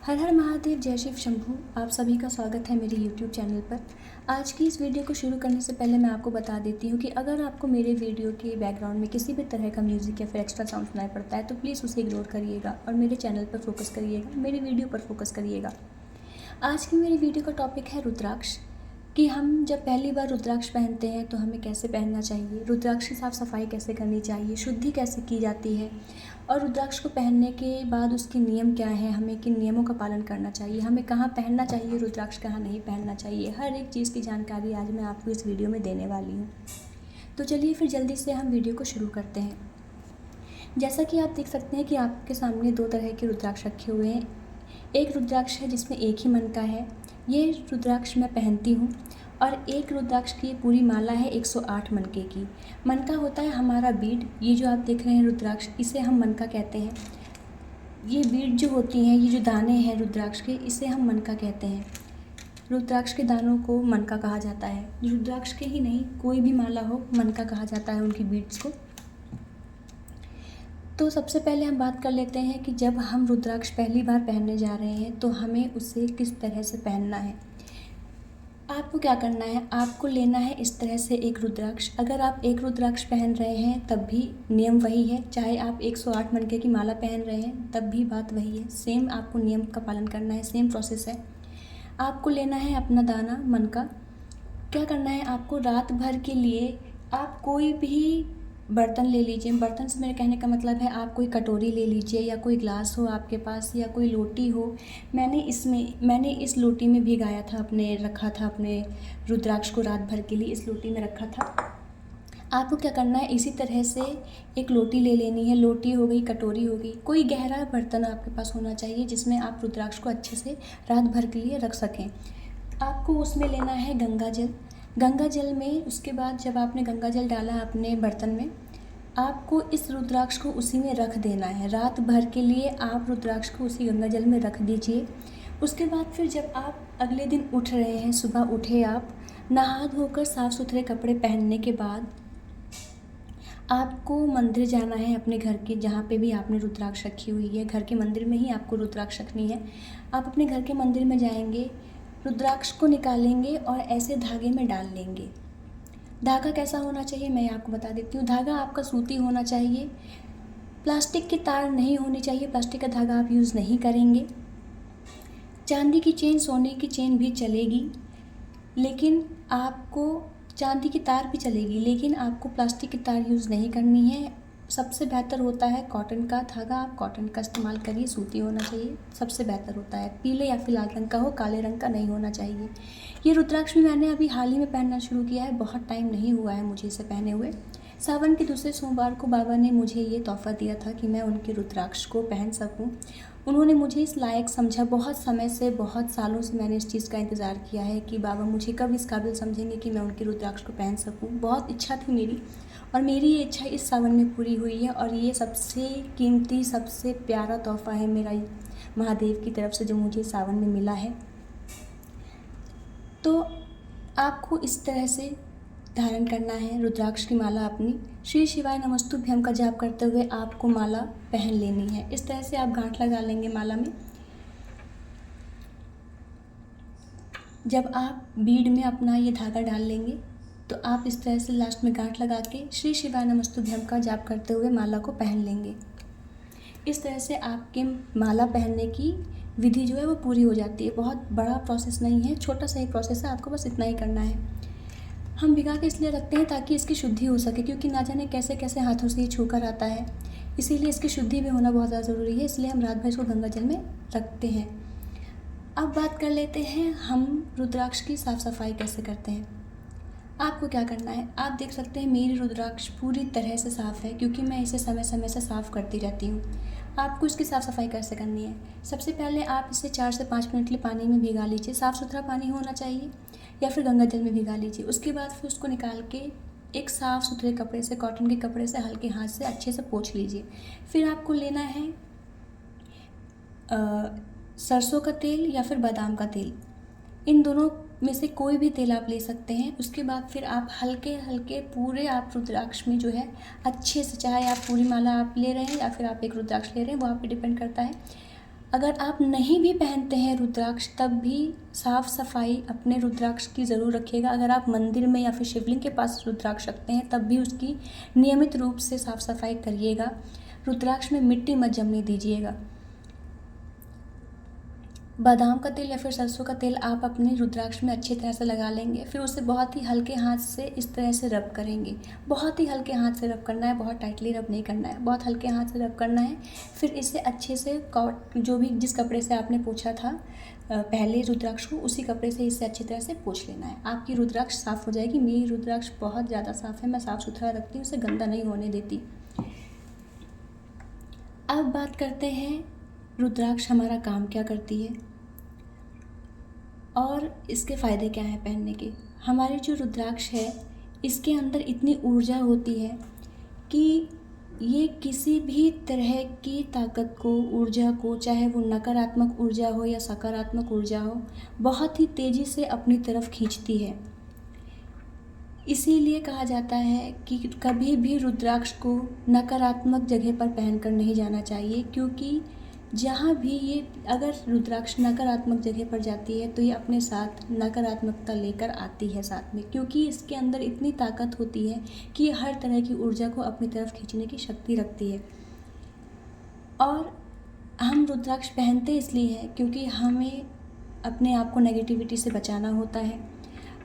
हर हर महादेव, जय शिव शंभू। आप सभी का स्वागत है मेरे YouTube चैनल पर। आज की इस वीडियो को शुरू करने से पहले मैं आपको बता देती हूँ कि अगर आपको मेरे वीडियो के बैकग्राउंड में किसी भी तरह का म्यूज़िक या फिर एक्स्ट्रा साउंड सुनाई पड़ता है तो प्लीज़ उसे इग्नोर करिएगा और मेरे चैनल पर फोकस करिएगा, मेरी वीडियो पर फोकस करिएगा। आज की मेरी वीडियो का टॉपिक है रुद्राक्ष, कि हम जब पहली बार रुद्राक्ष पहनते हैं तो हमें कैसे पहनना चाहिए, रुद्राक्ष की साफ़ सफाई कैसे करनी चाहिए, शुद्धि कैसे की जाती है और रुद्राक्ष को पहनने के बाद उसके नियम क्या हैं, हमें किन नियमों का पालन करना चाहिए, हमें कहाँ पहनना चाहिए रुद्राक्ष, कहाँ नहीं पहनना चाहिए, हर एक चीज़ की जानकारी आज मैं आपको इस वीडियो में देने वाली हूँ। तो चलिए फिर जल्दी से हम वीडियो को शुरू करते हैं। जैसा कि आप देख सकते हैं कि आपके सामने दो तरह के रुद्राक्ष रखे हुए हैं। एक रुद्राक्ष है जिसमें एक ही मन का है, ये रुद्राक्ष मैं पहनती हूँ। और एक रुद्राक्ष की पूरी माला है 108 मनके की। मनका होता है हमारा बीड, ये जो आप देख रहे हैं रुद्राक्ष, इसे हम मनका कहते हैं। ये बीड जो होती हैं, ये जो दाने हैं रुद्राक्ष के, इसे हम मनका कहते हैं। रुद्राक्ष के दानों को मनका कहा जाता है। रुद्राक्ष के ही नहीं, कोई भी माला हो मनका कहा जाता है उनकी बीड्स को। तो सबसे पहले हम बात कर लेते हैं कि जब हम रुद्राक्ष पहली बार पहनने जा रहे हैं तो हमें उसे किस तरह से पहनना है। आपको क्या करना है, आपको लेना है इस तरह से एक रुद्राक्ष। अगर आप एक रुद्राक्ष पहन रहे हैं तब भी नियम वही है, चाहे आप 108 मनके की माला पहन रहे हैं तब भी बात वही है, सेम आपको नियम का पालन करना है, सेम प्रोसेस है। आपको लेना है अपना दाना मन का। क्या करना है, आपको रात भर के लिए आप कोई भी बर्तन ले लीजिए। बर्तन से मेरे कहने का मतलब है आप कोई कटोरी ले लीजिए या कोई ग्लास हो आपके पास या कोई लोटी हो। मैंने इस लोटी में भिगाया था, रखा था अपने रुद्राक्ष को रात भर के लिए, इस लोटी में रखा था। आपको क्या करना है, इसी तरह से एक लोटी ले लेनी है। लोटी हो गई, कटोरी हो गई, कोई गहरा बर्तन आपके पास होना चाहिए जिसमें आप रुद्राक्ष को अच्छे से रात भर के लिए रख सकें। आपको उसमें लेना है गंगा जल। गंगा जल में उसके बाद जब आपने गंगा जल डाला अपने बर्तन में, आपको इस रुद्राक्ष को उसी में रख देना है। रात भर के लिए आप रुद्राक्ष को उसी गंगा जल में रख दीजिए। उसके बाद फिर जब आप अगले दिन उठ रहे हैं, सुबह उठे आप, नहा धोकर साफ़ सुथरे कपड़े पहनने के बाद आपको मंदिर जाना है अपने घर के, जहाँ पे भी आपने रुद्राक्ष रखी हुई है, घर के मंदिर में ही आपको रुद्राक्ष रखनी है। आप अपने घर के मंदिर में जाएंगे, रुद्राक्ष को निकालेंगे और ऐसे धागे में डाल लेंगे। धागा कैसा होना चाहिए मैं आपको बता देती हूँ। धागा आपका सूती होना चाहिए, प्लास्टिक की तार नहीं होनी चाहिए, प्लास्टिक का धागा आप यूज़ नहीं करेंगे। चांदी की चेन, सोने की चेन भी चलेगी, लेकिन आपको चांदी की तार भी चलेगी, लेकिन आपको प्लास्टिक की तार यूज़ नहीं करनी है। सबसे बेहतर होता है कॉटन का धागा, आप कॉटन का इस्तेमाल करिए, सूती होना चाहिए, सबसे बेहतर होता है। पीले या फिर लाल रंग का हो, काले रंग का नहीं होना चाहिए। ये रुद्राक्ष भी मैंने अभी हाल ही में पहनना शुरू किया है, बहुत टाइम नहीं हुआ है मुझे इसे पहने हुए। सावन के दूसरे सोमवार को बाबा ने मुझे ये तोहफ़ा दिया था कि मैं उनके रुद्राक्ष को पहन सकूं। उन्होंने मुझे इस लायक समझा, बहुत समय से, बहुत सालों से मैंने इस चीज़ का इंतज़ार किया है कि बाबा मुझे कब इस काबिल समझेंगे कि मैं उनके रुद्राक्ष को पहन सकूं। बहुत इच्छा थी मेरी, और मेरी ये इच्छा इस सावन में पूरी हुई है। और ये सबसे कीमती, सबसे प्यारा तोहफ़ा है मेरा महादेव की तरफ से जो मुझे सावन में मिला है। तो आपको इस तरह से धारण करना है रुद्राक्ष की माला अपनी। श्री शिवाय नमस्तुभ्यम का जाप करते हुए आपको माला पहन लेनी है। इस तरह से आप गांठ लगा लेंगे माला में। जब आप बीड में अपना ये धागा डाल लेंगे तो आप इस तरह से लास्ट में गांठ लगा के श्री शिवाय नमस्तुभ्यम का जाप करते हुए माला को पहन लेंगे। इस तरह से आपके माला पहनने की विधि जो है वो पूरी हो जाती है। बहुत बड़ा प्रोसेस नहीं है, छोटा सा ही प्रोसेस है, आपको बस इतना ही करना है। हम भिगा के इसलिए रखते हैं ताकि इसकी शुद्धि हो सके, क्योंकि ना जाने कैसे कैसे हाथों से ये छूकर आता है, इसीलिए इसकी शुद्धि भी होना बहुत ज़्यादा ज़रूरी है। इसलिए हम रात भर इसको गंगा जल में रखते हैं। अब बात कर लेते हैं हम रुद्राक्ष की साफ़ सफाई कैसे करते हैं। आपको क्या करना है, आप देख सकते हैं मेरी रुद्राक्ष पूरी तरह से साफ़ है, क्योंकि मैं इसे समय समय से साफ़ करती रहती हूँ। आपको इसकी साफ़ सफाई कैसे करनी है, सबसे पहले आप इसे 4 से 5 मिनट के लिए पानी में भिगा लीजिए। साफ़ सुथरा पानी होना चाहिए, या फिर गंगा जल में भिगा लीजिए। उसके बाद फिर उसको निकाल के एक साफ़ सुथरे कपड़े से, कॉटन के कपड़े से हल्के हाथ से अच्छे से पोंछ लीजिए। फिर आपको लेना है सरसों का तेल या फिर बादाम का तेल, इन दोनों में से कोई भी तेल आप ले सकते हैं। उसके बाद फिर आप हल्के हल्के पूरे आप रुद्राक्ष में जो है अच्छे से, चाहे आप पूरी माला आप ले रहे हैं या फिर आप एक रुद्राक्ष ले रहे हैं, वो आप पे डिपेंड करता है, अगर आप नहीं भी पहनते हैं रुद्राक्ष तब भी साफ़ सफाई अपने रुद्राक्ष की ज़रूर रखिएगा। अगर आप मंदिर में या फिर शिवलिंग के पास रुद्राक्ष रखते हैं तब भी उसकी नियमित रूप से साफ़ सफाई करिएगा। रुद्राक्ष में मिट्टी मत जमने दीजिएगा। बादाम का तेल या फिर सरसों का तेल आप अपने रुद्राक्ष में अच्छी तरह से लगा लेंगे। फिर उसे बहुत ही हल्के हाथ से इस तरह से रब करेंगे। बहुत ही हल्के हाथ से रब करना है, बहुत टाइटली रब नहीं करना है, बहुत हल्के हाथ से रब करना है। फिर इसे अच्छे से जो भी जिस कपड़े से आपने पोंछा था पहले रुद्राक्ष को, उसी कपड़े से इसे अच्छी तरह से पोंछ लेना है। आपकी रुद्राक्ष साफ़ हो जाएगी। मेरी रुद्राक्ष बहुत ज़्यादा साफ़ है, मैं साफ़ सुथरा रखती हूँ, उसे गंदा नहीं होने देती। अब बात करते हैं रुद्राक्ष हमारा काम क्या करती है और इसके फ़ायदे क्या हैं पहनने के। हमारी जो रुद्राक्ष है इसके अंदर इतनी ऊर्जा होती है कि ये किसी भी तरह की ताकत को, ऊर्जा को, चाहे वो नकारात्मक ऊर्जा हो या सकारात्मक ऊर्जा हो, बहुत ही तेज़ी से अपनी तरफ खींचती है। इसीलिए कहा जाता है कि कभी भी रुद्राक्ष को नकारात्मक जगह पर पहनकर नहीं जाना चाहिए, क्योंकि जहाँ भी ये अगर रुद्राक्ष नकारात्मक जगह पर जाती है तो ये अपने साथ नकारात्मकता लेकर आती है साथ में, क्योंकि इसके अंदर इतनी ताकत होती है कि ये हर तरह की ऊर्जा को अपनी तरफ खींचने की शक्ति रखती है। और हम रुद्राक्ष पहनते इसलिए हैं क्योंकि हमें अपने आप को नेगेटिविटी से बचाना होता है।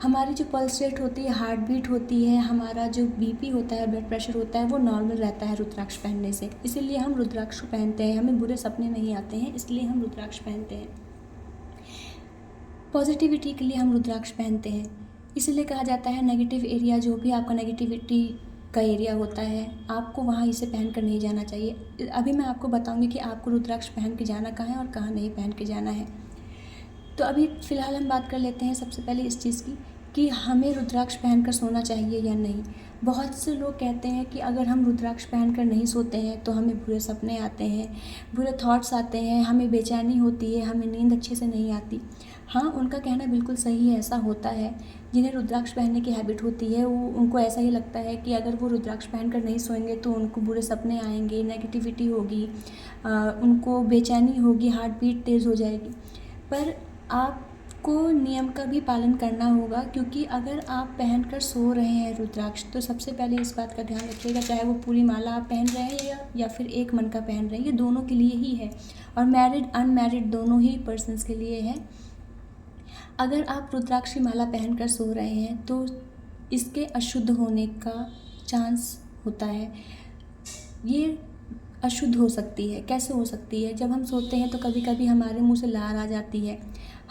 हमारी जो पल्स रेट होती है, हार्ट बीट होती है, हमारा जो बीपी होता है, ब्लड प्रेशर होता है, वो नॉर्मल रहता है रुद्राक्ष पहनने से। इसीलिए हम रुद्राक्ष को पहनते हैं। हमें बुरे सपने नहीं आते हैं, इसलिए हम रुद्राक्ष पहनते हैं। पॉजिटिविटी के लिए हम रुद्राक्ष पहनते हैं। इसीलिए कहा जाता है नेगेटिव एरिया, जो भी आपका नेगेटिविटी का एरिया होता है, आपको वहाँ इसे पहन कर नहीं जाना चाहिए। अभी मैं आपको बताऊँगी कि आपको रुद्राक्ष पहन के जाना कहाँ है और कहाँ नहीं पहन के जाना है। तो अभी फ़िलहाल हम बात कर लेते हैं सबसे पहले इस चीज़ की कि हमें रुद्राक्ष पहनकर सोना चाहिए या नहीं। बहुत से लोग कहते हैं कि अगर हम रुद्राक्ष पहनकर नहीं सोते हैं तो हमें बुरे सपने आते हैं, बुरे थॉट्स आते हैं, हमें बेचैनी होती है, हमें नींद अच्छे से नहीं आती। हाँ, उनका कहना बिल्कुल सही है, ऐसा होता है। जिन्हें रुद्राक्ष पहनने की हैबिट होती है उनको ऐसा ही लगता है कि अगर वो रुद्राक्ष पहनकर नहीं सोएंगे तो उनको बुरे सपने आएंगे, नेगेटिविटी होगी, उनको बेचैनी होगी, हार्ट बीट तेज़ हो जाएगी। पर आपको नियम का भी पालन करना होगा, क्योंकि अगर आप पहनकर सो रहे हैं रुद्राक्ष तो सबसे पहले इस बात का ध्यान रखिएगा, चाहे वो पूरी माला आप पहन रहे हैं या फिर एक मन का पहन रहे हैं, ये दोनों के लिए ही है और मैरिड अनमैरिड दोनों ही पर्सन्स के लिए है। अगर आप रुद्राक्ष की माला पहनकर सो रहे हैं तो इसके अशुद्ध होने का चांस होता है। ये अशुद्ध हो सकती है। कैसे हो सकती है? जब हम सोते हैं तो कभी कभी हमारे मुंह से लार आ जाती है।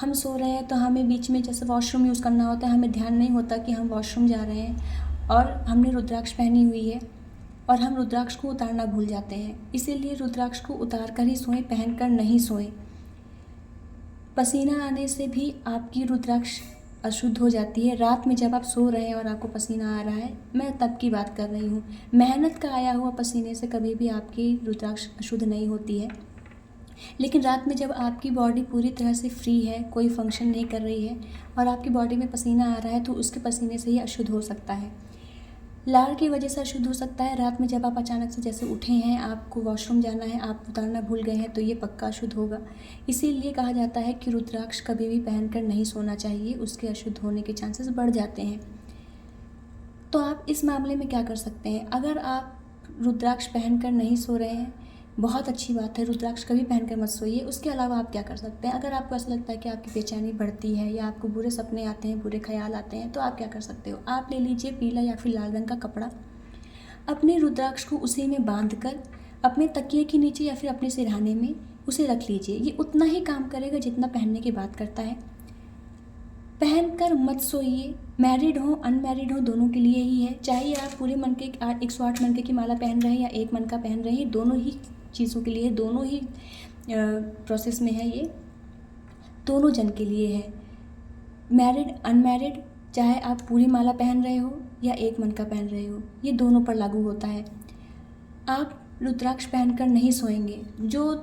हम सो रहे हैं तो हमें बीच में जैसे वॉशरूम यूज़ करना होता है, हमें ध्यान नहीं होता कि हम वॉशरूम जा रहे हैं और हमने रुद्राक्ष पहनी हुई है और हम रुद्राक्ष को उतारना भूल जाते हैं। इसीलिए रुद्राक्ष को उतार कर ही सोएं, पहन कर नहीं सोएं। पसीना आने से भी आपकी रुद्राक्ष अशुद्ध हो जाती है। रात में जब आप सो रहे हैं और आपको पसीना आ रहा है, मैं तब की बात कर रही हूँ। मेहनत का आया हुआ पसीने से कभी भी आपकी रुद्राक्ष अशुद्ध नहीं होती है। लेकिन रात में जब आपकी बॉडी पूरी तरह से फ्री है, कोई फंक्शन नहीं कर रही है और आपकी बॉडी में पसीना आ रहा है तो उसके पसीने से ही अशुद्ध हो सकता है। लार की वजह से अशुद्ध हो सकता है। रात में जब आप अचानक से जैसे उठे हैं, आपको वॉशरूम जाना है, आप उतारना भूल गए हैं, तो ये पक्का अशुद्ध होगा। इसीलिए कहा जाता है कि रुद्राक्ष कभी भी पहनकर नहीं सोना चाहिए, उसके अशुद्ध होने के चांसेस बढ़ जाते हैं। तो आप इस मामले में क्या कर सकते हैं? अगर आप रुद्राक्ष पहनकर नहीं सो रहे हैं, बहुत अच्छी बात है, रुद्राक्ष कभी पहनकर मत सोइए। उसके अलावा आप क्या कर सकते हैं? अगर आपको ऐसा लगता है कि आपकी बेचैनी बढ़ती है या आपको बुरे सपने आते हैं, बुरे ख्याल आते हैं, तो आप क्या कर सकते हो? आप ले लीजिए पीला या फिर लाल रंग का कपड़ा, अपने रुद्राक्ष को उसी में बांधकर अपने तकिए के नीचे या फिर अपने सिरहाने में उसे रख लीजिए। ये उतना ही काम करेगा जितना पहनने की बात करता है। पहनकर मत सोइए। मैरिड हो अनमैरिड हो दोनों के लिए ही है। चाहे आप पूरे मन के 108 मनके की माला पहन रहे हैं या एक मन का पहन रहे हैं, दोनों ही चीज़ों के लिए, दोनों ही प्रोसेस में है। ये दोनों जन के लिए है, मैरिड अनमैरिड, चाहे आप पूरी माला पहन रहे हो या एक मन का पहन रहे हो, ये दोनों पर लागू होता है। आप रुद्राक्ष पहनकर नहीं सोएंगे। जो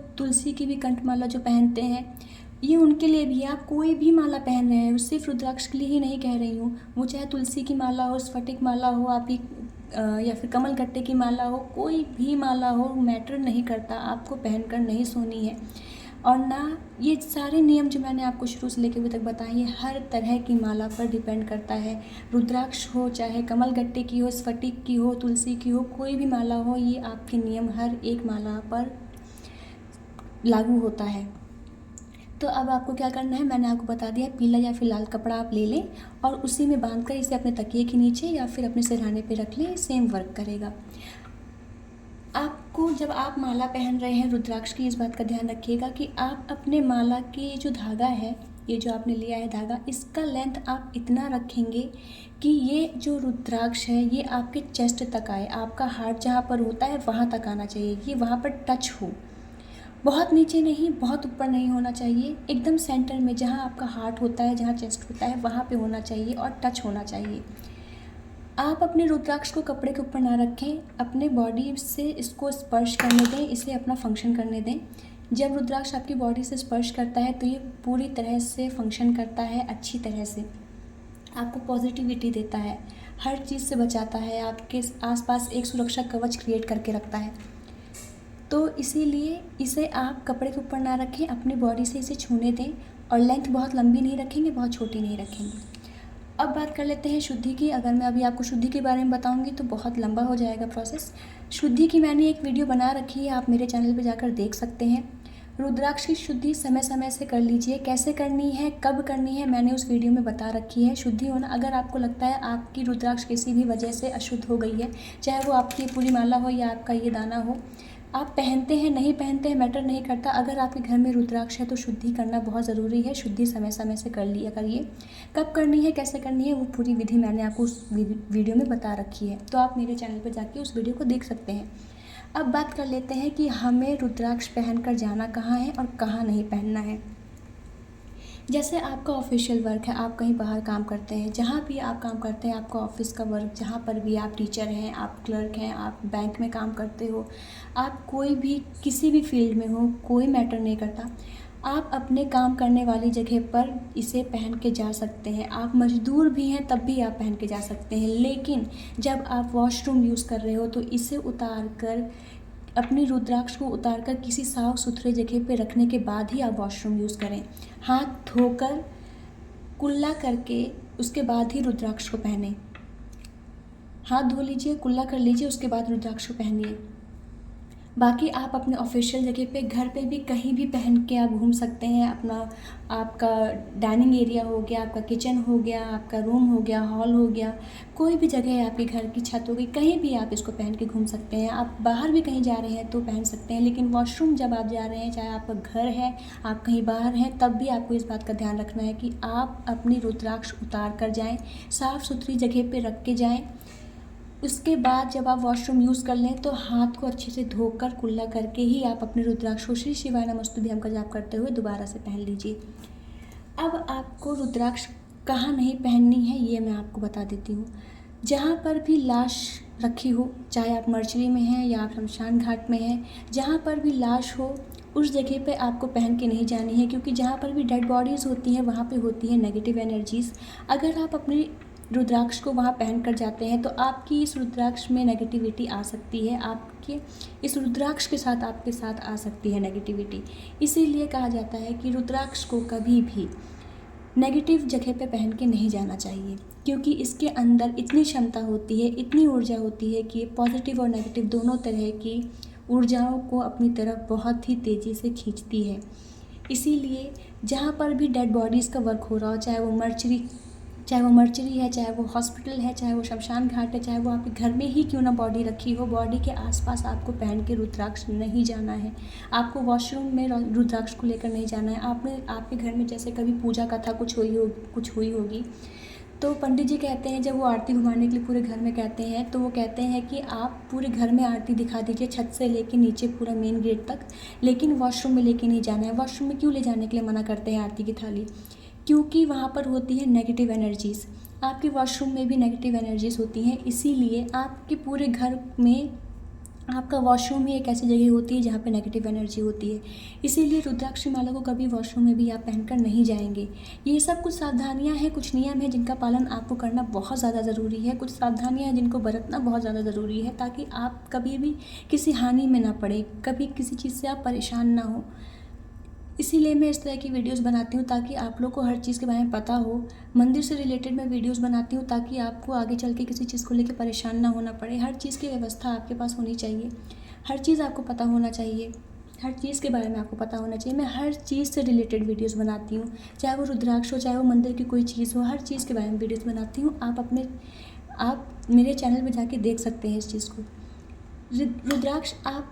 तुलसी की भी कंठमाला जो पहनते हैं, ये उनके लिए भी है। आप कोई भी माला पहन रहे हैं, सिर्फ रुद्राक्ष के लिए ही नहीं कह रही हूँ, वो चाहे तुलसी की माला हो, स्फटिक माला हो, आपकी या फिर कमल गट्टे की माला हो, कोई भी माला हो, मैटर नहीं करता, आपको पहनकर नहीं सोनी है। और ना ये सारे नियम जो मैंने आपको शुरू से लेकर अभी तक बताए, ये हर तरह की माला पर डिपेंड करता है। रुद्राक्ष हो, चाहे कमल गट्टे की हो, स्फटिक की हो, तुलसी की हो, कोई भी माला हो, ये आपके नियम हर एक माला पर लागू होता है। तो अब आपको क्या करना है, मैंने आपको बता दिया, पीला या फिर लाल कपड़ा आप ले लें और उसी में बांधकर इसे अपने तकिए के नीचे या फिर अपने सिरहाने पे रख लें, सेम वर्क करेगा। आपको जब आप माला पहन रहे हैं रुद्राक्ष की, इस बात का ध्यान रखिएगा कि आप अपने माला की जो धागा है, ये जो आपने लिया है धागा, इसका लेंथ आप इतना रखेंगे कि ये जो रुद्राक्ष है ये आपके चेस्ट तक आए, आपका हार्ट जहाँ पर होता है वहाँ तक आना चाहिए, ये वहाँ पर टच हो। बहुत नीचे नहीं, बहुत ऊपर नहीं होना चाहिए, एकदम सेंटर में जहाँ आपका हार्ट होता है, जहाँ चेस्ट होता है वहाँ पे होना चाहिए और टच होना चाहिए। आप अपने रुद्राक्ष को कपड़े के ऊपर ना रखें, अपने बॉडी से इसको स्पर्श करने दें, इसे अपना फंक्शन करने दें। जब रुद्राक्ष आपकी बॉडी से स्पर्श करता है तो ये पूरी तरह से फंक्शन करता है, अच्छी तरह से आपको पॉजिटिविटी देता है, हर चीज़ से बचाता है, आपके आसपास एक सुरक्षा कवच क्रिएट करके रखता है। तो इसीलिए इसे आप कपड़े के ऊपर ना रखें, अपनी बॉडी से इसे छूने दें और लेंथ बहुत लंबी नहीं रखेंगे, बहुत छोटी नहीं रखेंगे। अब बात कर लेते हैं शुद्धि की। अगर मैं अभी आपको शुद्धि के बारे में बताऊंगी तो बहुत लंबा हो जाएगा प्रोसेस। शुद्धि की मैंने एक वीडियो बना रखी है, आप मेरे चैनल पर जाकर देख सकते हैं। रुद्राक्ष की शुद्धि समय समय से कर लीजिए, कैसे करनी है, कब करनी है, मैंने उस वीडियो में बता रखी है। शुद्धि होना, अगर आपको लगता है आपकी रुद्राक्ष किसी भी वजह से अशुद्ध हो गई है, चाहे वो आपकी पूरी माला हो या आपका ये दाना हो, आप पहनते हैं नहीं पहनते हैं मैटर नहीं करता, अगर आपके घर में रुद्राक्ष है तो शुद्धि करना बहुत ज़रूरी है। शुद्धि समय समय से कर लिया करिए। कब करनी है, कैसे करनी है, वो पूरी विधि मैंने आपको उस वीडियो में बता रखी है, तो आप मेरे चैनल पर जाके उस वीडियो को देख सकते हैं। अब बात कर लेते हैं कि हमें रुद्राक्ष पहनकर जाना कहाँ है और कहाँ नहीं पहनना है। जैसे आपका ऑफिशियल वर्क है, आप कहीं बाहर काम करते हैं, जहाँ भी आप काम करते हैं, आपका ऑफिस का वर्क, जहाँ पर भी आप टीचर हैं, आप क्लर्क हैं, आप बैंक में काम करते हो, आप कोई भी किसी भी फील्ड में हो, कोई मैटर नहीं करता, आप अपने काम करने वाली जगह पर इसे पहन के जा सकते हैं। आप मजदूर भी हैं तब भी आप पहन के जा सकते हैं, लेकिन जब आप वॉशरूम यूज़ कर रहे हो तो इसे उतार कर, अपनी रुद्राक्ष को उतार कर किसी साफ़ सुथरे जगह पे रखने के बाद ही आप वॉशरूम यूज़ करें। हाथ धोकर कुल्ला करके उसके बाद ही रुद्राक्ष को पहने। हाथ धो लीजिए, कुल्ला कर लीजिए, उसके बाद रुद्राक्ष को पहनिए। बाकी आप अपने ऑफिशियल जगह पे, घर पे भी कहीं भी पहन के आप घूम सकते हैं। अपना आपका डाइनिंग एरिया हो गया, आपका किचन हो गया, आपका रूम हो गया, हॉल हो गया, कोई भी जगह है, आपके घर की छत हो गई, कहीं भी आप इसको पहन के घूम सकते हैं। आप बाहर भी कहीं जा रहे हैं तो पहन सकते हैं, लेकिन वॉशरूम जब आप जा रहे हैं, चाहे आपका घर है, आप कहीं बाहर हैं, तब भी आपको इस बात का ध्यान रखना है कि आप अपनी रुद्राक्ष उतार कर जाएँ, साफ़ सुथरी जगह पर रख के जाएँ। उसके बाद जब आप वॉशरूम यूज़ कर लें तो हाथ को अच्छे से धोकर कुल्ला करके ही आप अपने रुद्राक्ष को श्री शिवाय नमस्तुभ्यम का जाप करते हुए दोबारा से पहन लीजिए। अब आपको रुद्राक्ष कहाँ नहीं पहननी है ये मैं आपको बता देती हूँ। जहाँ पर भी लाश रखी हो, चाहे आप मर्चरी में हैं या आप शमशान घाट में हैं, जहाँ पर भी लाश हो उस जगह पे आपको पहन के नहीं जानी है, क्योंकि जहाँ पर भी डेड बॉडीज़ होती हैं वहाँ पे होती है नेगेटिव एनर्जीज़। अगर आप अपनी रुद्राक्ष को वहाँ पहन कर जाते हैं तो आपकी इस रुद्राक्ष में नेगेटिविटी आ सकती है, आपके इस रुद्राक्ष के साथ आपके साथ आ सकती है नेगेटिविटी। इसीलिए कहा जाता है कि रुद्राक्ष को कभी भी नेगेटिव जगह पे पहन के नहीं जाना चाहिए, क्योंकि इसके अंदर इतनी क्षमता होती है, इतनी ऊर्जा होती है कि पॉजिटिव और नेगेटिव दोनों तरह की ऊर्जाओं को अपनी तरफ बहुत ही तेज़ी से खींचती है। इसीलिए जहाँ पर भी डेड बॉडीज़ का वर्क हो रहा हो, चाहे वो मर्चरी है, चाहे वो हॉस्पिटल है, चाहे वो शमशान घाट है, चाहे वो आपके घर में ही क्यों ना बॉडी रखी हो, बॉडी के आसपास आपको पहन के रुद्राक्ष नहीं जाना है। आपको वॉशरूम में रुद्राक्ष को लेकर नहीं जाना है। आपके घर में जैसे कभी पूजा कथा कुछ हुई होगी तो पंडित जी कहते हैं, जब वो आरती घुमाने के लिए पूरे घर में कहते हैं, तो वो कहते हैं कि आप पूरे घर में आरती दिखा दीजिए, छत से लेके नीचे पूरा मेन गेट तक, लेकिन वॉशरूम में लेके नहीं जाना है। वॉशरूम में क्यों ले जाने के लिए मना करते हैं आरती की थाली? क्योंकि वहाँ पर होती है नेगेटिव एनर्जीज़। आपके वॉशरूम में भी नेगेटिव एनर्जीज़ होती हैं, इसीलिए आपके पूरे घर में आपका वॉशरूम ही एक ऐसी जगह होती है जहाँ पे नेगेटिव एनर्जी होती है, इसीलिए रुद्राक्ष की माला को कभी वॉशरूम में भी आप पहनकर नहीं जाएंगे। ये सब कुछ सावधानियाँ हैं, कुछ नियम हैं जिनका पालन आपको करना बहुत ज़्यादा ज़रूरी है, कुछ सावधानियाँ हैं जिनको बरतना बहुत ज़्यादा ज़रूरी है, ताकि आप कभी भी किसी हानि में ना पड़े, कभी किसी चीज़ से आप परेशान ना हो। इसीलिए मैं इस तरह की वीडियोस बनाती हूँ ताकि आप लोग को हर चीज़ के बारे में पता हो। मंदिर से रिलेटेड मैं वीडियोस बनाती हूँ ताकि आपको आगे चल के किसी चीज़ को लेकर परेशान ना होना पड़े। हर चीज़ की व्यवस्था आपके पास होनी चाहिए, हर चीज़ आपको पता होना चाहिए, हर चीज़ के बारे में आपको पता होना चाहिए। मैं हर चीज़ से रिलेटेड वीडियोज़ बनाती हूँ, चाहे वो रुद्राक्ष हो, चाहे वो मंदिर की कोई चीज़ हो, हर चीज़ के बारे में वीडियोज़ बनाती हूँ। आप मेरे चैनल पर जाके देख सकते हैं इस चीज़ को। रुद्राक्ष आप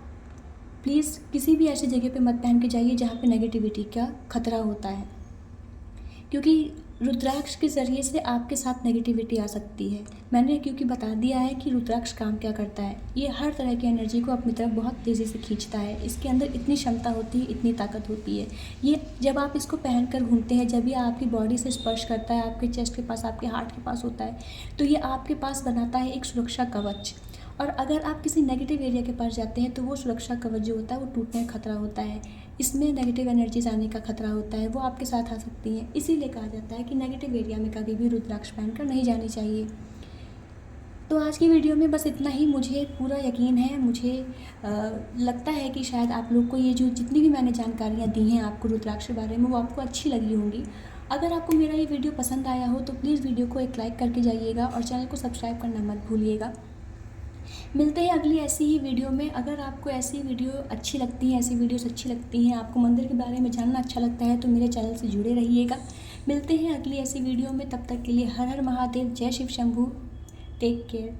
प्लीज़ किसी भी ऐसी जगह पे मत पहन के जाइए जहाँ पे नेगेटिविटी का खतरा होता है, क्योंकि रुद्राक्ष के ज़रिए से आपके साथ नेगेटिविटी आ सकती है। मैंने क्योंकि बता दिया है कि रुद्राक्ष काम क्या करता है, ये हर तरह की एनर्जी को अपनी तरफ बहुत तेज़ी से खींचता है। इसके अंदर इतनी क्षमता होती है, इतनी ताकत होती है। ये जब आप इसको पहन कर घूमते हैं, जब ये आपकी बॉडी से स्पर्श करता है, आपके चेस्ट के पास, आपके हार्ट के पास होता है, तो ये आपके पास बनाता है एक सुरक्षा कवच। और अगर आप किसी नेगेटिव एरिया के पास जाते हैं तो वो सुरक्षा कवच जो होता है वो टूटने का खतरा होता है, इसमें नेगेटिव एनर्जीज आने का खतरा होता है, वो आपके साथ आ सकती हैं। इसीलिए कहा जाता है कि नेगेटिव एरिया में कभी भी रुद्राक्ष पहनकर नहीं जानी चाहिए। तो आज की वीडियो में बस इतना ही। मुझे पूरा यकीन है, मुझे लगता है कि शायद आप लोग को ये जो जितनी भी मैंने जानकारियाँ दी हैं आपको रुद्राक्ष के बारे में, वो आपको अच्छी लगी होंगी। अगर आपको मेरा ये वीडियो पसंद आया हो तो प्लीज़ वीडियो को एक लाइक करके जाइएगा और चैनल को सब्सक्राइब करना मत भूलिएगा। मिलते हैं अगली ऐसी ही वीडियो में। अगर आपको ऐसी वीडियो अच्छी लगती हैं, ऐसी वीडियोस अच्छी लगती हैं, आपको मंदिर के बारे में जानना अच्छा लगता है, तो मेरे चैनल से जुड़े रहिएगा। मिलते हैं अगली ऐसी वीडियो में, तब तक के लिए हर हर महादेव, जय शिव शंभू, टेक केयर।